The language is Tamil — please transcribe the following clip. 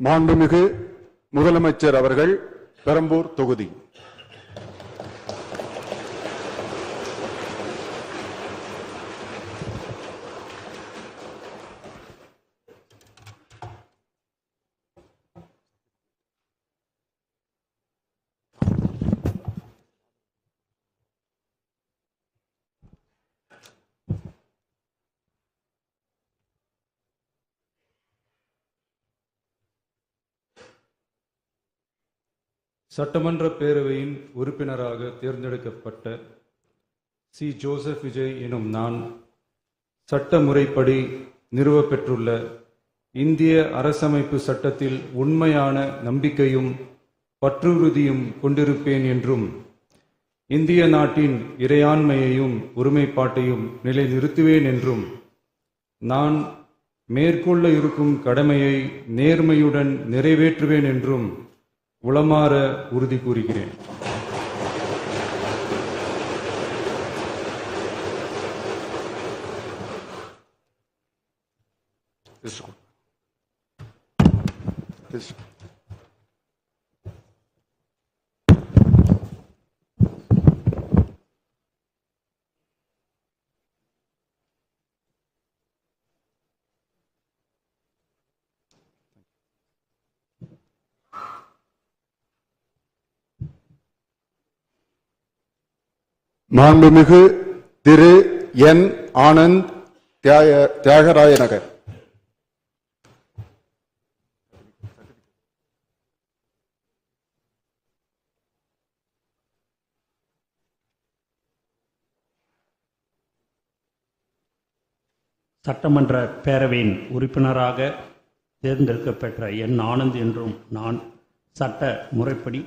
மாண்புமிகு முதலமைச்சர் அவர்கள் பெரம்பூர் தொகுதி. சட்டமன்ற பேரவையின் உறுப்பினராக தேர்ந்தெடுக்கப்பட்ட சி. ஜோசப் விஜய் எனும் நான் சட்ட முறைப்படி நிறுவப்பெற்றுள்ள இந்திய அரசமைப்பு சட்டத்தில் உண்மையான நம்பிக்கையும் பற்றுறுதியும் கொண்டிருப்பேன் என்றும் இந்திய நாட்டின் இறையாண்மையையும் ஒருமைப்பாட்டையும் நிலைநிறுத்துவேன் என்றும் நான் மேற்கொள்ள இருக்கும் கடமையை நேர்மையுடன் நிறைவேற்றுவேன் என்றும் உளமாற உறுதி கூறுகிறேன். மாண்புமிகு திரு என். ஆனந்த் தியாகராய நகர். சட்டமன்ற பேரவையின் உறுப்பினராக தேர்ந்தெடுக்கப்பெற்ற என். ஆனந்த் என்றும் நான் சட்ட முறைப்படி